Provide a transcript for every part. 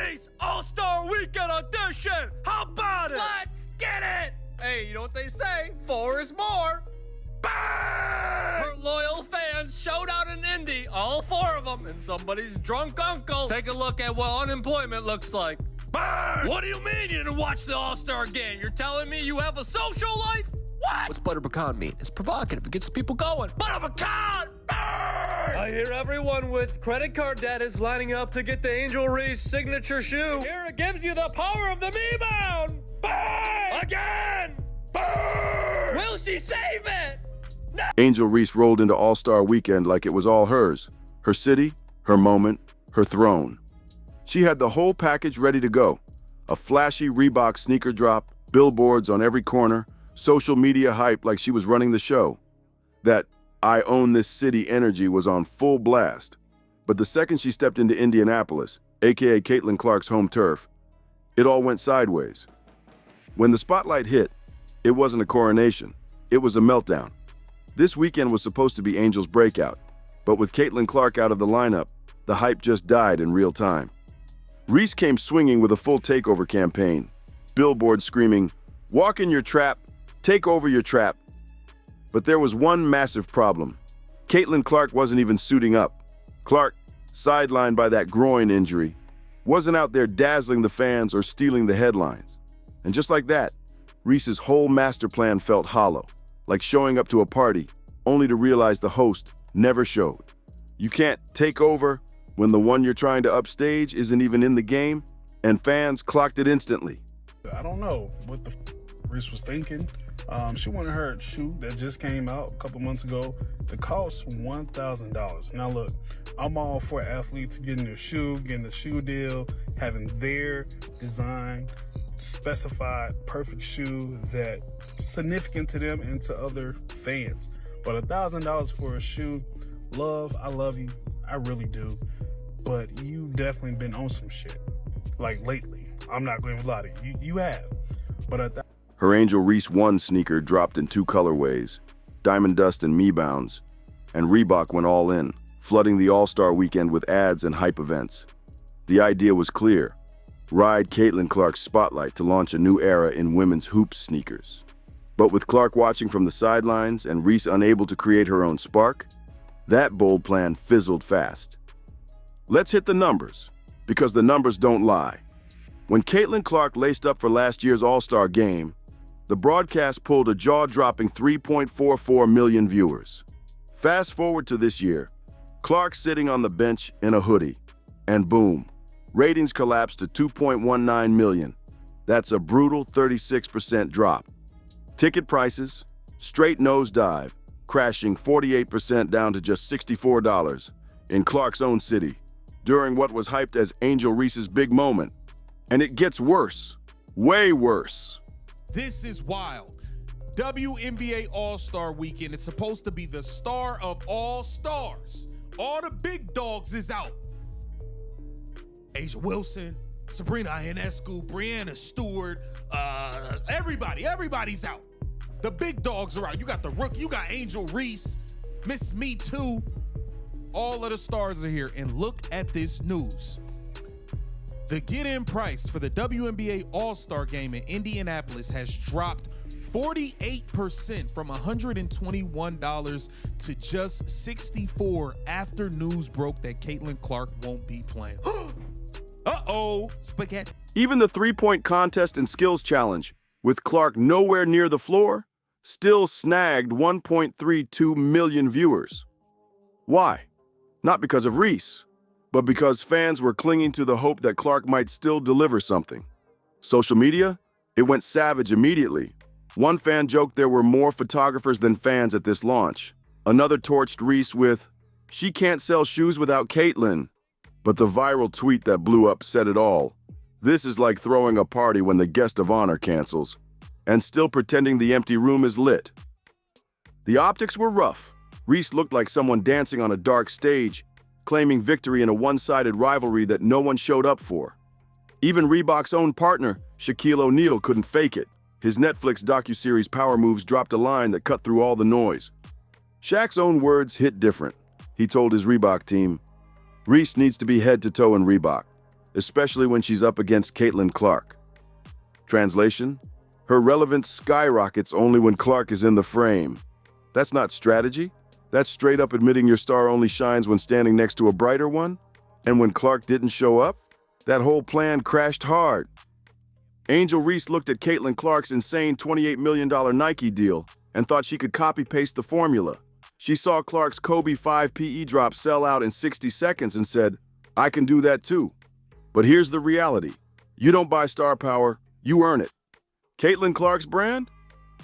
Reese All-Star Weekend Edition! How about it? Let's get it! Hey, you know what they say? 4 is more. Bang! Her loyal fans showed out in Indy, all 4 of them, and somebody's drunk uncle. Take a look at what unemployment looks like. Bang! What do you mean you didn't watch the All-Star game? You're telling me you have a social life? What? What's butter pecan mean? It's provocative. It gets people going. Butter pecan! Bang! I hear everyone with credit card debt is lining up to get the Angel Reese signature shoe. Here it gives you the power of the me-bound. Bang! Again! Bang! Will she save it? No! Angel Reese rolled into All-Star Weekend like it was all hers. Her city, her moment, her throne. She had the whole package ready to go. A flashy Reebok sneaker drop, billboards on every corner, social media hype like she was running the show. That I own this city energy was on full blast. But the second she stepped into Indianapolis, aka Caitlin Clark's home turf, it all went sideways. When the spotlight hit, it wasn't a coronation, it was a meltdown. This weekend was supposed to be Angel's breakout, but with Caitlin Clark out of the lineup, the hype just died in real time. Reese came swinging with a full takeover campaign, billboards screaming, "Walk in your trap, take over your trap." But there was one massive problem. Caitlin Clark wasn't even suiting up. Clark, sidelined by that groin injury, wasn't out there dazzling the fans or stealing the headlines. And just like that, Reese's whole master plan felt hollow, like showing up to a party only to realize the host never showed. You can't take over when the one you're trying to upstage isn't even in the game, and fans clocked it instantly. I don't know what the Reese was thinking. She wanted her shoe that just came out a couple months ago to cost $1,000. Now look, I'm all for athletes getting their shoe, getting the shoe deal, having their design, specified, perfect shoe that's significant to them and to other fans. But $1,000 for a shoe, love, I love you, I really do. But you definitely been on some shit, like lately. I'm not going to lie to you. You have. But Her Angel Reese 1 sneaker dropped in 2 colorways, Diamond Dust and Me Bounds, and Reebok went all in, flooding the All-Star Weekend with ads and hype events. The idea was clear: ride Caitlin Clark's spotlight to launch a new era in women's hoops sneakers. But with Clark watching from the sidelines and Reese unable to create her own spark, that bold plan fizzled fast. Let's hit the numbers, because the numbers don't lie. When Caitlin Clark laced up for last year's All-Star game, the broadcast pulled a jaw-dropping 3.44 million viewers. Fast forward to this year, Clark sitting on the bench in a hoodie, and boom, ratings collapsed to 2.19 million. That's a brutal 36% drop. Ticket prices, straight nosedive, crashing 48% down to just $64 in Clark's own city, during what was hyped as Angel Reese's big moment. And it gets worse, way worse. This is wild. WNBA All-Star Weekend. It's supposed to be the star of all stars. All the big dogs is out. Asia Wilson, Sabrina Ionescu, Brianna Stewart, everybody's out. The big dogs are out. You got the rookie, you got Angel Reese, Miss Me Too. All of the stars are here. And look at this news. The get-in price for the WNBA All-Star game in Indianapolis has dropped 48% from $121 to just $64 after news broke that Caitlin Clark won't be playing. Uh-oh, spaghetti. Even the three-point contest and skills challenge, with Clark nowhere near the floor, still snagged 1.32 million viewers. Why? Not because of Reese, but because fans were clinging to the hope that Clark might still deliver something. Social media? It went savage immediately. One fan joked there were more photographers than fans at this launch. Another torched Reese with, "She can't sell shoes without Caitlin." But the viral tweet that blew up said it all. This is like throwing a party when the guest of honor cancels, and still pretending the empty room is lit. The optics were rough. Reese looked like someone dancing on a dark stage, claiming victory in a one-sided rivalry that no one showed up for. Even Reebok's own partner, Shaquille O'Neal, couldn't fake it. His Netflix docuseries Power Moves dropped a line that cut through all the noise. Shaq's own words hit different. He told his Reebok team, "Reese needs to be head to toe in Reebok. especially when she's up against Caitlin Clark. Translation: her relevance skyrockets only when Clark is in the frame. That's not strategy. That's straight up admitting your star only shines when standing next to a brighter one. And when Clark didn't show up, that whole plan crashed hard. Angel Reese looked at Caitlin Clark's insane $28 million Nike deal and thought she could copy-paste the formula. She saw Clark's Kobe 5 PE drop sell out in 60 seconds and said, "I can do that too." But here's the reality. You don't buy star power, you earn it. Caitlin Clark's brand?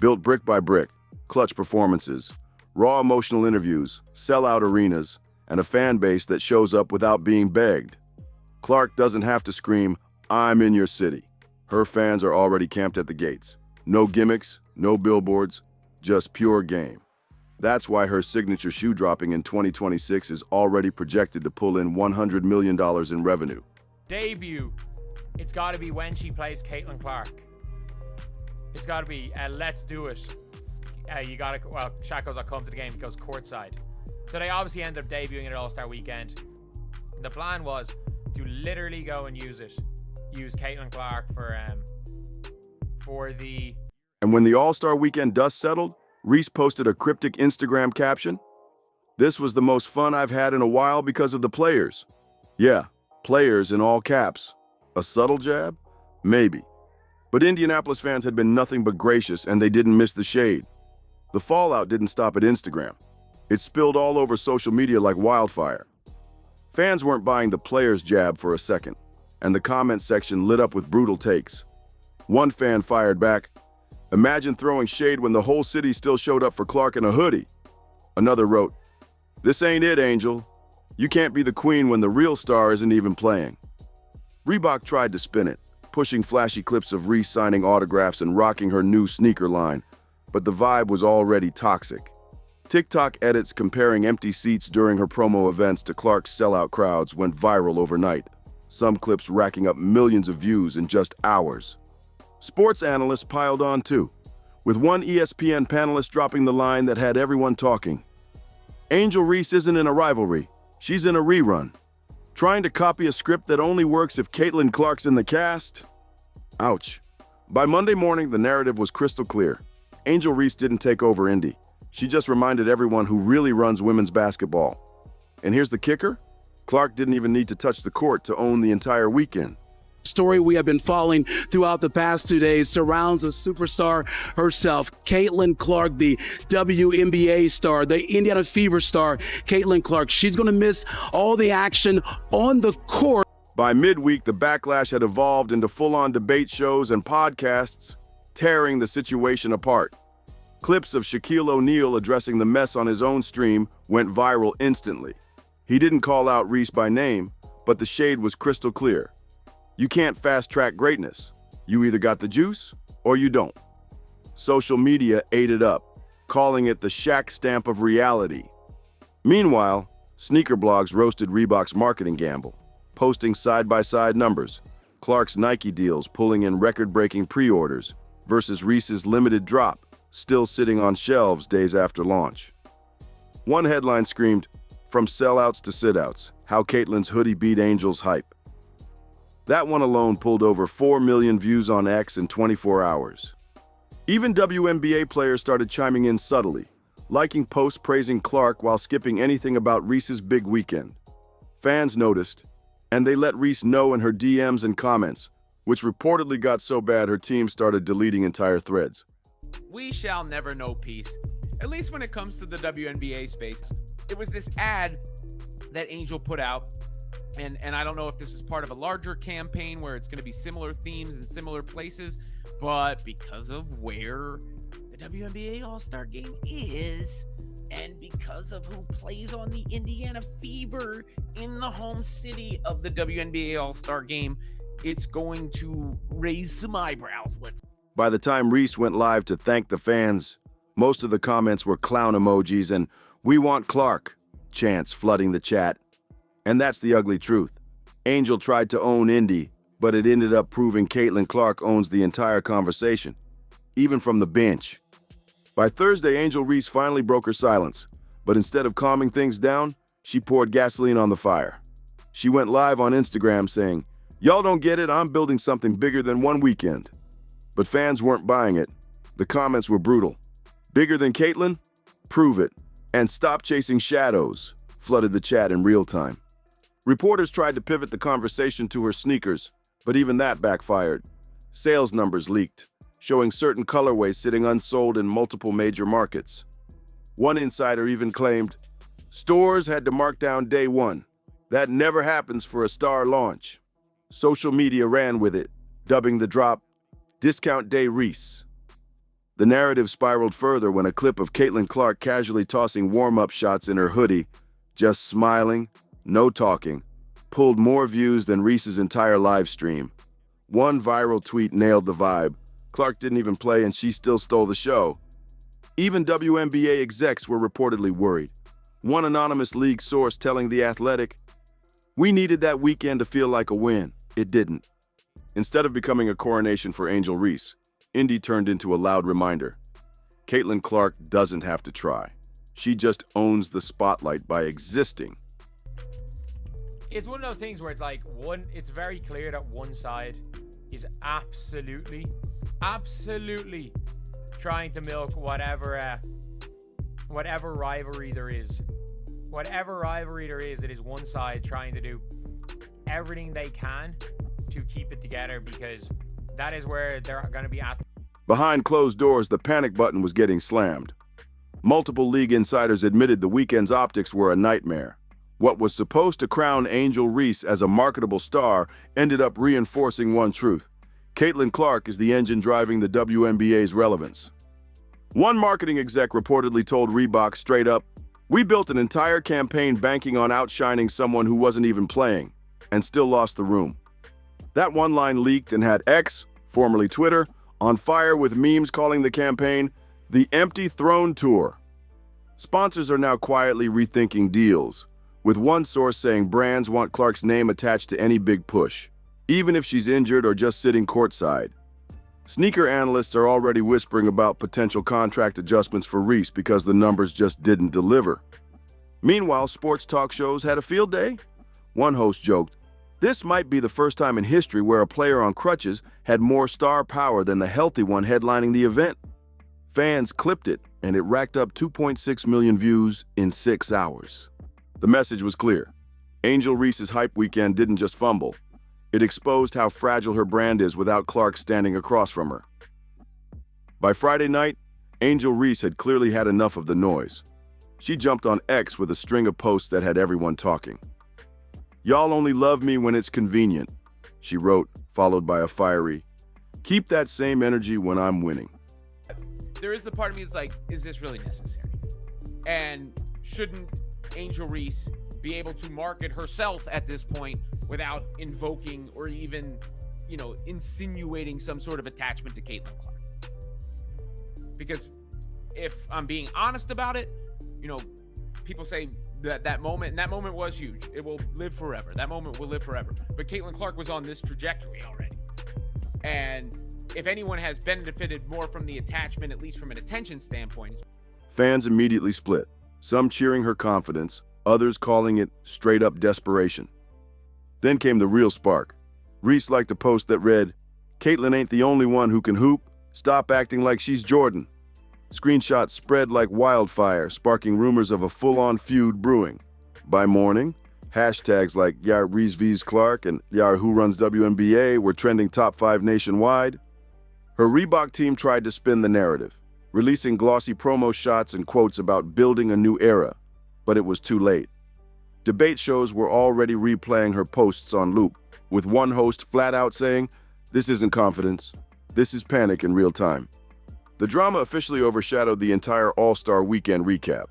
Built brick by brick, clutch performances, raw emotional interviews, sell-out arenas, and a fan base that shows up without being begged. Clark doesn't have to scream, "I'm in your city." Her fans are already camped at the gates. No gimmicks, no billboards, just pure game. That's why her signature shoe dropping in 2026 is already projected to pull in $100 million in revenue. Debut. It's got to be when she plays Caitlin Clark. It's got to be, let's do it. You got to, well, Shaq goes, I'll come to the game. He goes courtside. So they obviously ended up debuting at All-Star Weekend. The plan was to literally go and use Caitlin Clark for the... And when the All-Star Weekend dust settled, Reese posted a cryptic Instagram caption. "This was the most fun I've had in a while because of the players." Yeah, players in all caps. A subtle jab? Maybe. But Indianapolis fans had been nothing but gracious, and they didn't miss the shade. The fallout didn't stop at Instagram. It spilled all over social media like wildfire. Fans weren't buying the players' jab for a second, and the comment section lit up with brutal takes. One fan fired back, "Imagine throwing shade when the whole city still showed up for Clark in a hoodie." Another wrote, "This ain't it, Angel. You can't be the queen when the real star isn't even playing." Reebok tried to spin it, pushing flashy clips of Reese signing autographs and rocking her new sneaker line, but the vibe was already toxic. TikTok edits comparing empty seats during her promo events to Clark's sellout crowds went viral overnight, some clips racking up millions of views in just hours. Sports analysts piled on too, with one ESPN panelist dropping the line that had everyone talking. "Angel Reese isn't in a rivalry, she's in a rerun. Trying to copy a script that only works if Caitlin Clark's in the cast?" Ouch. By Monday morning, the narrative was crystal clear. Angel Reese didn't take over Indy. She just reminded everyone who really runs women's basketball. And here's the kicker: Clark didn't even need to touch the court to own the entire weekend. Story we have been following throughout the past 2 days surrounds the superstar herself, Caitlin Clark, the WNBA star, the Indiana Fever star, Caitlin Clark. She's going to miss all the action on the court. By midweek, the Backlash had evolved into full-on debate shows and podcasts, tearing the situation apart. Clips of Shaquille O'Neal addressing the mess on his own stream went viral instantly. He didn't call out Reese by name, but the shade was crystal clear. You can't fast-track greatness. You either got the juice or you don't. Social media ate it up, calling it the Shaq stamp of reality. Meanwhile, sneaker blogs roasted Reebok's marketing gamble, posting side-by-side numbers, Clark's Nike deals pulling in record-breaking pre-orders versus Reese's limited drop, still sitting on shelves days after launch. One headline screamed, "From sellouts to sit-outs, how Caitlin's hoodie beat Angel's hype." That one alone pulled over 4 million views on X in 24 hours. Even WNBA players started chiming in subtly, liking posts praising Clark while skipping anything about Reese's big weekend. Fans noticed, and they let Reese know in her DMs and comments, which reportedly got so bad her team started deleting entire threads. We shall never know peace, at least when it comes to the WNBA space. It was this ad that Angel put out, and I don't know if this is part of a larger campaign where it's going to be similar themes in similar places, but because of where the WNBA All-Star game is, and because of who plays on the Indiana Fever in the home city of the WNBA All-Star game, it's going to raise some eyebrows. By the time Reese went live to thank the fans, most of the comments were clown emojis and "We want Clark" chants flooding the chat. And that's the ugly truth. Angel tried to own Indy, but it ended up proving Caitlin Clark owns the entire conversation, even from the bench. By Thursday, Angel Reese finally broke her silence, but instead of calming things down, she poured gasoline on the fire. She went live on Instagram saying, Y'all don't get it, I'm building something bigger than one weekend. But fans weren't buying it. The comments were brutal. Bigger than Caitlyn? Prove it. And stop chasing shadows, flooded the chat in real time. Reporters tried to pivot the conversation to her sneakers, but even that backfired. Sales numbers leaked, showing certain colorways sitting unsold in multiple major markets. One insider even claimed, stores had to mark down day one. That never happens for a star launch. Social media ran with it, dubbing the drop Discount Day Reese. The narrative spiraled further when a clip of Caitlin Clark casually tossing warm-up shots in her hoodie, just smiling, no talking, pulled more views than Reese's entire live stream. One viral tweet nailed the vibe. Clark didn't even play and she still stole the show. Even WNBA execs were reportedly worried. One anonymous league source telling The Athletic, "We needed that weekend to feel like a win. It didn't." Instead of becoming a coronation for Angel Reese, Indy turned into a loud reminder. Caitlin Clark doesn't have to try. She just owns the spotlight by existing. It's one of those things where it's like it's very clear that one side is absolutely trying to milk whatever rivalry there is. Whatever rivalry there is, it is one side trying to do everything they can to keep it together, because that is where they're going to be at. Behind closed doors, the panic button was getting slammed. Multiple league insiders admitted the weekend's optics were a nightmare. What was supposed to crown Angel Reese as a marketable star ended up reinforcing one truth. Caitlin Clark is the engine driving the WNBA's relevance. One marketing exec reportedly told Reebok straight up, "We built an entire campaign banking on outshining someone who wasn't even playing, and still lost the room." That one line leaked and had X, formerly Twitter, on fire with memes calling the campaign the Empty Throne Tour. Sponsors are now quietly rethinking deals, with one source saying brands want Clark's name attached to any big push, even if she's injured or just sitting courtside. Sneaker analysts are already whispering about potential contract adjustments for Reese because the numbers just didn't deliver. Meanwhile, sports talk shows had a field day. One host joked, "This might be the first time in history where a player on crutches had more star power than the healthy one headlining the event." Fans clipped it, and it racked up 2.6 million views in 6 hours. The message was clear. Angel Reese's hype weekend didn't just fumble. It exposed how fragile her brand is without Clark standing across from her. By Friday night, Angel Reese had clearly had enough of the noise. She jumped on X with a string of posts that had everyone talking. "Y'all only love me when it's convenient," she wrote, followed by a fiery, "Keep that same energy when I'm winning." There is the part of me that's like, is this really necessary? And shouldn't Angel Reese be able to market herself at this point without invoking or even, insinuating some sort of attachment to Caitlin Clark? Because if I'm being honest about it, people say that moment was huge. It will live forever. That moment will live forever. But Caitlin Clark was on this trajectory already. And if anyone has benefited more from the attachment, at least from an attention standpoint. Fans immediately split, some cheering her confidence, others calling it straight-up desperation. Then came the real spark. Reese liked a post that read, "Caitlin ain't the only one who can hoop. Stop acting like she's Jordan." Screenshots spread like wildfire, sparking rumors of a full-on feud brewing. By morning, hashtags like "Yar Reese vs Clark" and "Yar Who Runs WNBA" were trending top 5 nationwide. Her Reebok team tried to spin the narrative, releasing glossy promo shots and quotes about building a new era, but it was too late. Debate shows were already replaying her posts on loop, with one host flat out saying, "This isn't confidence, this is panic in real time." The drama officially overshadowed the entire All-Star weekend recap.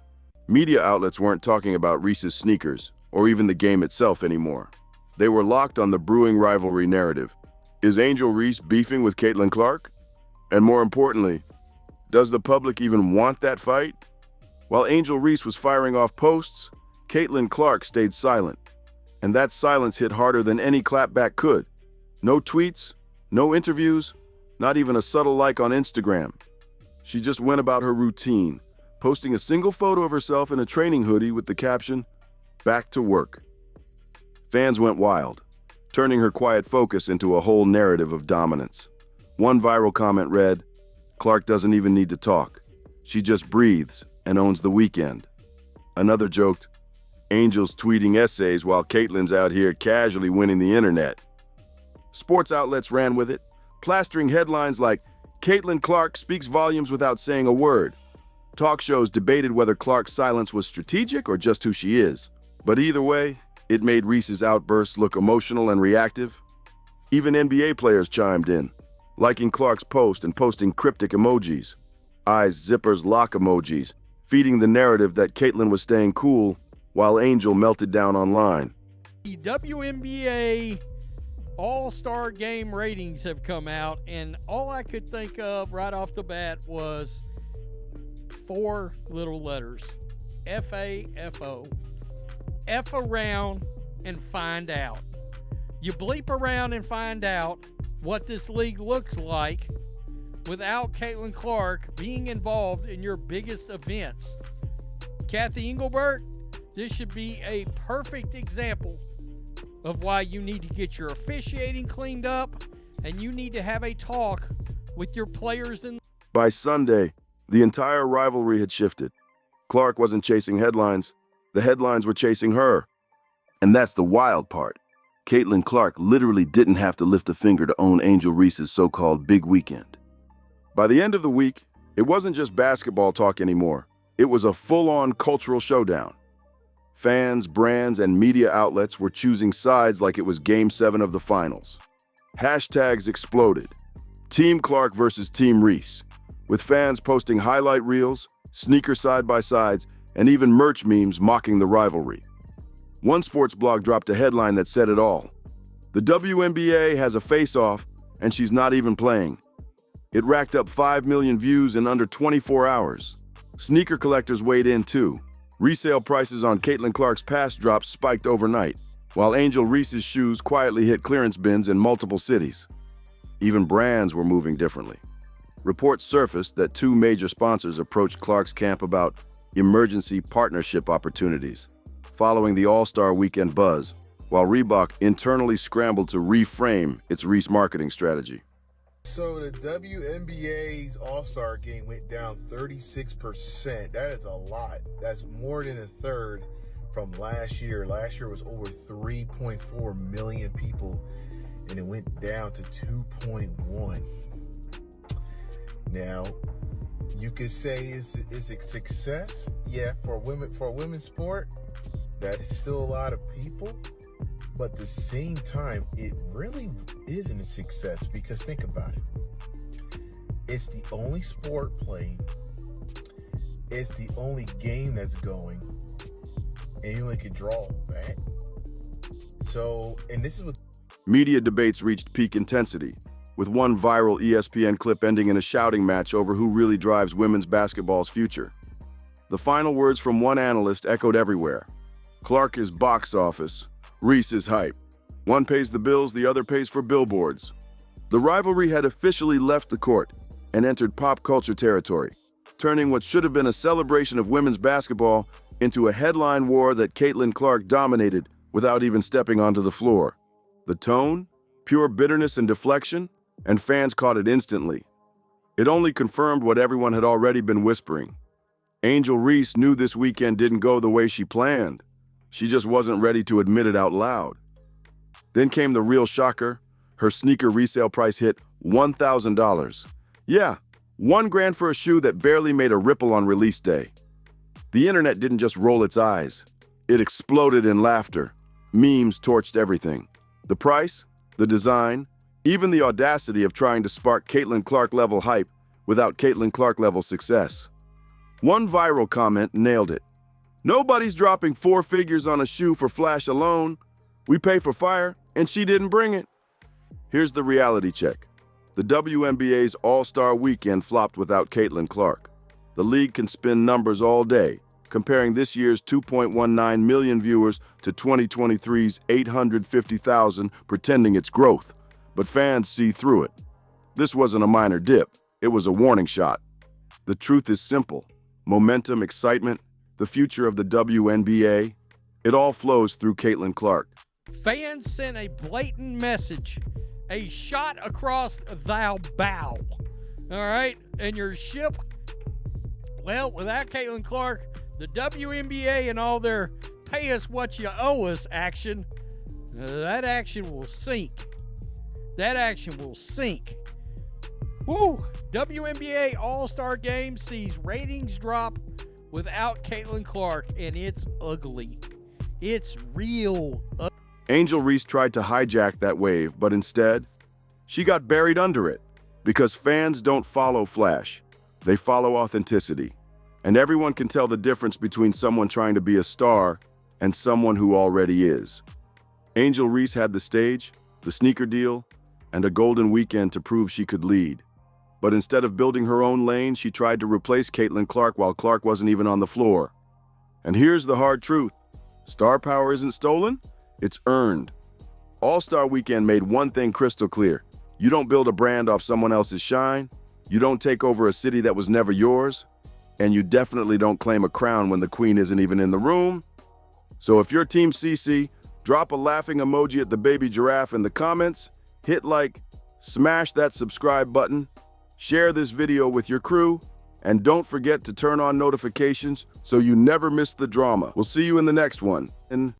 Media outlets weren't talking about Reese's sneakers, or even the game itself anymore. They were locked on the brewing rivalry narrative. Is Angel Reese beefing with Caitlin Clark? And more importantly, does the public even want that fight? While Angel Reese was firing off posts, Caitlin Clark stayed silent. And that silence hit harder than any clapback could. No tweets, no interviews, not even a subtle like on Instagram. She just went about her routine, posting a single photo of herself in a training hoodie with the caption, "Back to work." Fans went wild. turning her quiet focus into a whole narrative of dominance. One viral comment read, "Clark doesn't even need to talk. She just breathes and owns the weekend." Another joked, "Angel's tweeting essays while Caitlyn's out here casually winning the internet." Sports outlets ran with it, plastering headlines like, "Caitlyn Clark speaks volumes without saying a word." Talk shows debated whether Clark's silence was strategic or just who she is. But either way, it made Reese's outbursts look emotional and reactive. Even NBA players chimed in, liking Clark's post and posting cryptic emojis, eyes, zippers, lock emojis, feeding the narrative that Caitlyn was staying cool while Angel melted down online. The WNBA All-Star game ratings have come out, and all I could think of right off the bat was 4 little letters. F-A-F-O. F around and find out. You bleep around and find out what this league looks like without Caitlyn Clark being involved in your biggest events. Kathy Engelbert, this should be a perfect example of why you need to get your officiating cleaned up and you need to have a talk with your players. By Sunday, the entire rivalry had shifted. Clark wasn't chasing headlines. The headlines were chasing her. And that's the wild part. Caitlyn Clark literally didn't have to lift a finger to own Angel Reese's so-called big weekend. By the end of the week, it wasn't just basketball talk anymore. It was a full-on cultural showdown. Fans, brands, and media outlets were choosing sides like it was Game 7 of the finals. Hashtags exploded. Team Clark versus Team Reese, with fans posting highlight reels, sneaker side-by-sides, and even merch memes mocking the rivalry. One sports blog dropped a headline that said it all. The WNBA has a face-off, and she's not even playing. It racked up 5 million views in under 24 hours. Sneaker collectors weighed in too. Resale prices on Caitlyn Clark's past drops spiked overnight, while Angel Reese's shoes quietly hit clearance bins in multiple cities. Even brands were moving differently. Reports surfaced that 2 major sponsors approached Clark's camp about emergency partnership opportunities, following the All-Star weekend buzz, while Reebok internally scrambled to reframe its Reese marketing strategy. So the WNBA's All-Star game went down 36%. That is a lot. That's more than a third from last year. Last year was over 3.4 million people, and it went down to 2.1. Now, you could say is a success. Yeah, for women's sport, that is still a lot of people. But at the same time, it really isn't a success because think about it. It's the only sport playing. It's the only game that's going. And you only could draw back. So, and this is what... Media debates reached peak intensity, with one viral ESPN clip ending in a shouting match over who really drives women's basketball's future. The final words from one analyst echoed everywhere. Clark is box office. Reese is hype. One pays the bills, the other pays for billboards. The rivalry had officially left the court and entered pop culture territory, turning what should have been a celebration of women's basketball into a headline war that Caitlyn Clark dominated without even stepping onto the floor. The tone, pure bitterness and deflection, and fans caught it instantly. It only confirmed what everyone had already been whispering. Angel Reese knew this weekend didn't go the way she planned. She just wasn't ready to admit it out loud. Then came the real shocker. Her sneaker resale price hit $1,000. Yeah, $1,000 for a shoe that barely made a ripple on release day. The internet didn't just roll its eyes. It exploded in laughter. Memes torched everything. The price, the design, even the audacity of trying to spark Caitlyn Clark-level hype without Caitlyn Clark-level success. One viral comment nailed it. Nobody's dropping 4 figures on a shoe for flash alone. We pay for fire, and she didn't bring it. Here's the reality check. The WNBA's All-Star weekend flopped without Caitlyn Clark. The league can spin numbers all day, comparing this year's 2.19 million viewers to 2023's 850,000, pretending it's growth. But fans see through it. This wasn't a minor dip. It was a warning shot. The truth is simple. Momentum, excitement, the future of the WNBA, it all flows through Caitlyn Clark. Fans sent a blatant message, a shot across thou bow. All right, and your ship, well, without Caitlin Clark, the WNBA and all their pay us what you owe us action, that action will sink. That action will sink. Woo! WNBA All-Star Game sees ratings drop without Caitlin Clark, and it's ugly. It's real ugly. Angel Reese tried to hijack that wave, but instead, she got buried under it. Because fans don't follow flash, they follow authenticity. And everyone can tell the difference between someone trying to be a star and someone who already is. Angel Reese had the stage, the sneaker deal, and a golden weekend to prove she could lead. But instead of building her own lane, she tried to replace Caitlin Clark while Clark wasn't even on the floor. And here's the hard truth. Star power isn't stolen, it's earned. All-Star Weekend made one thing crystal clear. You don't build a brand off someone else's shine, you don't take over a city that was never yours, and you definitely don't claim a crown when the queen isn't even in the room. So if you're Team CC, drop a laughing emoji at the baby giraffe in the comments, hit like, smash that subscribe button, share this video with your crew, and don't forget to turn on notifications so you never miss the drama. We'll see you in the next one. And